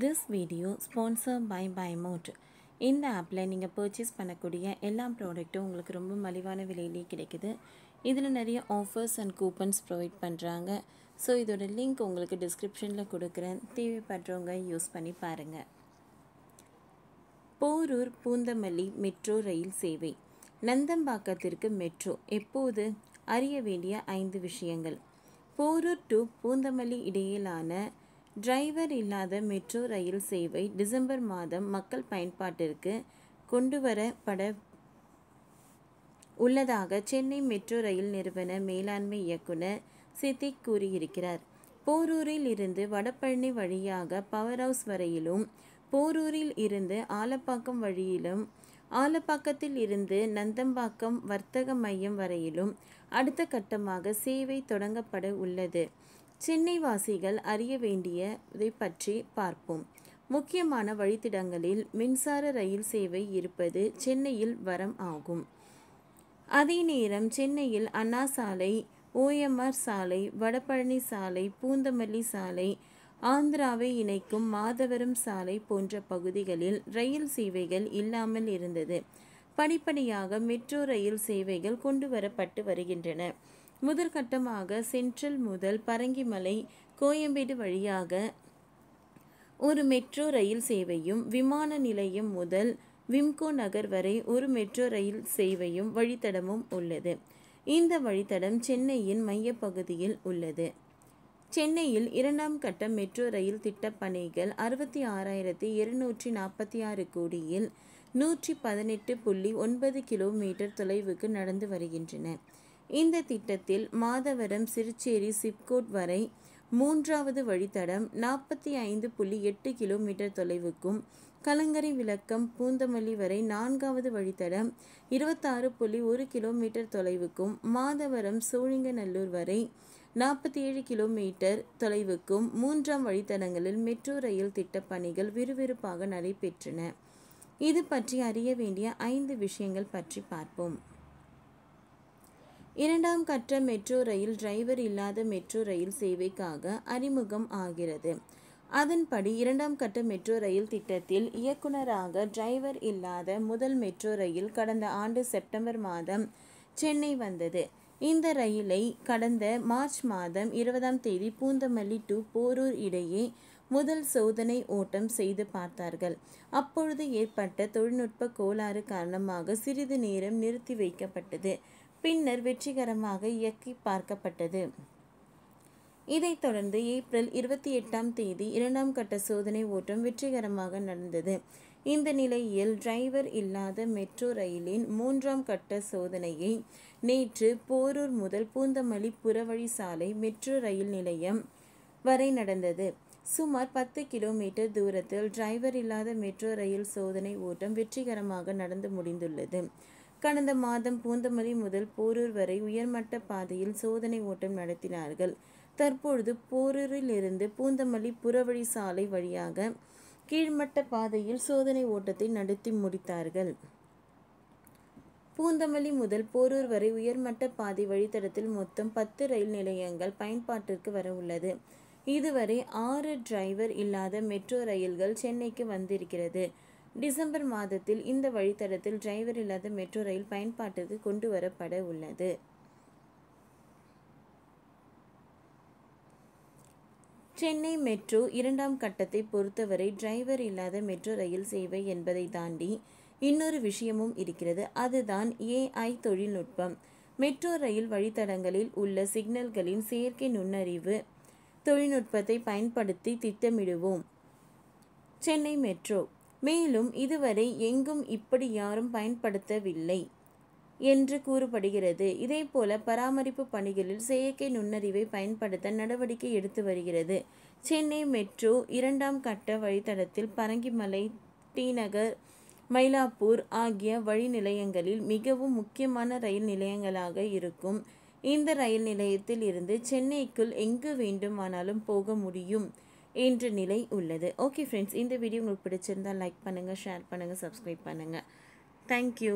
This video sponsored by BuyMote. இந்த ஆப்பில் நீங்கள் பர்ச்சேஸ் பண்ணக்கூடிய எல்லா ப்ராடக்ட்டும் உங்களுக்கு ரொம்ப மலிவான விலையிலே கிடைக்குது. இதில் நிறைய ஆஃபர்ஸ் அண்ட் கூப்பன்ஸ் ப்ரொவைட் பண்ணுறாங்க. ஸோ இதோட லிங்க் உங்களுக்கு டிஸ்கிரிப்ஷனில் கொடுக்குறேன். தேவைப்படுறவங்க யூஸ் பண்ணி பாருங்கள். போரூர் பூந்தமல்லி மெட்ரோ ரயில் சேவை. நந்தம்பாக்கத்திற்கு மெட்ரோ எப்போது? அறிய வேண்டிய 5 விஷயங்கள். போரூர் டு பூந்தமல்லி இடையிலான டிரைவர் இல்லாத மெட்ரோ ரயில் சேவை டிசம்பர் மாதம் மக்கள் பயன்பாட்டிற்கு கொண்டுவரப்பட உள்ளதாக சென்னை மெட்ரோ ரயில் நிறுவன மேலாண்மை இயக்குனர் சித்திக் கூறியிருக்கிறார். போரூரில் இருந்து வடபழனி வழியாக பவர் ஹவுஸ் வரையிலும், போரூரில் இருந்து ஆலப்பாக்கம் வழியிலும், ஆலப்பாக்கத்தில் இருந்து நந்தம்பாக்கம் வர்த்தக மையம் வரையிலும் அடுத்த கட்டமாக சேவை தொடங்கப்பட உள்ளது. சென்னை வாசிகள் அறிய வேண்டியதை பற்றி பார்ப்போம். முக்கியமான வழித்தடங்களில் மின்சார ரயில் சேவை இருப்பது சென்னையில் வரம் ஆகும். அதே நேரம் சென்னையில் அண்ணா சாலை, OMR சாலை, வடபழனி சாலை, பூந்தமல்லி சாலை, ஆந்திராவை இணைக்கும் மாதவரம் சாலை போன்ற பகுதிகளில் ரயில் சேவைகள் இல்லாமல் இருந்தது. படிப்படியாக மெட்ரோ ரயில் சேவைகள் கொண்டு வரப்பட்டு வருகின்றன. முதற்கட்டமாக சென்ட்ரல் முதல் பரங்கிமலை, கோயம்பேடு வழியாக ஒரு மெட்ரோ ரயில் சேவையும், விமான நிலையம் முதல் விம்கோ நகர் வரை ஒரு மெட்ரோ ரயில் சேவையும் வழித்தடமும் உள்ளது. இந்த வழித்தடம் சென்னையின் மையப்பகுதியில் உள்ளது. சென்னையில் 2ஆம் கட்ட மெட்ரோ ரயில் திட்டப் பணிகள் 66,246 கோடியில் 118.9 கிலோமீட்டர் தொலைவுக்கு நடந்து வருகின்றன. இந்த திட்டத்தில் மாதவரம் சிறுச்சேரி சிப்கோட் வரை 3வது வழித்தடம் 45.8 கிலோமீட்டர் தொலைவுக்கும், கலங்கரை விளக்கம் பூந்தமல்லி வரை 4வது வழித்தடம் 26.1 கிலோமீட்டர் தொலைவுக்கும், மாதவரம் சோழிங்கநல்லூர் வரை 47 கிலோமீட்டர் தொலைவுக்கும் 3ஆம் வழித்தடங்களில் மெட்ரோ ரயில் திட்டப் பணிகள் விறுவிறுப்பாக நடைபெற்றன. இது பற்றி அறிய வேண்டிய 5 விஷயங்கள் பற்றி பார்ப்போம். 2ஆம் கட்ட மெட்ரோ ரயில் டிரைவர் இல்லாத மெட்ரோ ரயில் சேவைக்காக அறிமுகம் ஆகிறது. அதன்படி 2ஆம் கட்ட மெட்ரோ ரயில் திட்டத்தில் இயக்குனராக டிரைவர் இல்லாத முதல் மெட்ரோ ரயில் கடந்த ஆண்டு செப்டம்பர் மாதம் சென்னை வந்தது. இந்த ரயிலை கடந்த மார்ச் மாதம் 20ஆம் தேதி பூந்தமல்லி டு போரூர் இடையே முதல் சோதனை ஓட்டம் செய்து பார்த்தார்கள். அப்பொழுது ஏற்பட்ட தொழில்நுட்ப கோளாறு காரணமாக சிறிது நேரம் நிறுத்தி வைக்கப்பட்டது. பின்னர் வெற்றிகரமாக இயக்கி பார்க்கப்பட்டது. இதைத் தொடர்ந்து ஏப்ரல் 28ஆம் தேதி 2ஆம் கட்ட சோதனை ஓட்டம் வெற்றிகரமாக நடந்தது. இந்த நிலையில் டிரைவர் இல்லாத மெட்ரோ ரயிலின் 3ஆம் கட்ட சோதனையை நேற்று போரூர் முதல் பூந்தமல்லி புறவழி சாலை மெட்ரோ ரயில் நிலையம் வரை நடந்தது. சுமார் 10 கிலோமீட்டர் தூரத்தில் டிரைவர் இல்லாத மெட்ரோ ரயில் சோதனை ஓட்டம் வெற்றிகரமாக நடந்து முடிந்துள்ளது. கடந்த மாதம் பூந்தமல்லி முதல் போரூர் வரை உயர்மட்ட பாதையில் சோதனை ஓட்டம் நடத்தினார்கள். தற்பொழுது போரூரிலிருந்து பூந்தமல்லி புறவழி சாலை வழியாக கீழ்மட்ட பாதையில் சோதனை ஓட்டத்தை நடத்தி முடித்தார்கள். பூந்தமல்லி முதல் போரூர் வரை உயர்மட்ட பாதை வழித்தடத்தில் மொத்தம் 10 ரயில் நிலையங்கள் பயன்பாட்டிற்கு வர உள்ளது. இதுவரை 6 டிரைவர் இல்லாத மெட்ரோ ரயில்கள் சென்னைக்கு வந்திருக்கிறது. டிசம்பர் மாதத்தில் இந்த வழித்தடத்தில் டிரைவர் இல்லாத மெட்ரோ ரயில் பயன்பாட்டிற்கு கொண்டு வரப்பட உள்ளது. சென்னை மெட்ரோ 2ஆம் கட்டத்தை பொறுத்தவரை டிரைவர் இல்லாத மெட்ரோ ரயில் சேவை என்பதை தாண்டி இன்னொரு விஷயமும் இருக்கிறது. அதுதான் AI தொழில்நுட்பம். மெட்ரோ ரயில் வழித்தடங்களில் உள்ள சிக்னல்களின் செயற்கை நுண்ணறிவு தொழில்நுட்பத்தை பயன்படுத்தி திட்டமிடுவோம் சென்னை மெட்ரோ. மேலும் இதுவரை எங்கும் இப்படி யாரும் பயன்படுத்தவில்லை என்று கூறப்படுகிறது. இதேபோல பராமரிப்பு பணிகளில் செயற்கை நுண்ணறிவை பயன்படுத்த நடவடிக்கை எடுத்து வருகிறது. சென்னை மெட்ரோ 2ஆம் கட்ட வழித்தடத்தில் பரங்கிமலை, டிநகர், மயிலாப்பூர் ஆகிய வழி நிலையங்களில் மிகவும் முக்கியமான ரயில் நிலையங்களாக இருக்கும். இந்த ரயில் நிலையத்தில் இருந்து சென்னைக்குள் எங்கு வேண்டுமானாலும் போக முடியும் என்ற நிலை உள்ளது. ஓகே ஃப்ரெண்ட்ஸ், இந்த வீடியோ உங்களுக்கு பிடிச்சிருந்தால் லைக் பண்ணுங்கள், ஷேர் பண்ணுங்கள், சப்ஸ்கிரைப் பண்ணுங்கள். தேங்க்யூ.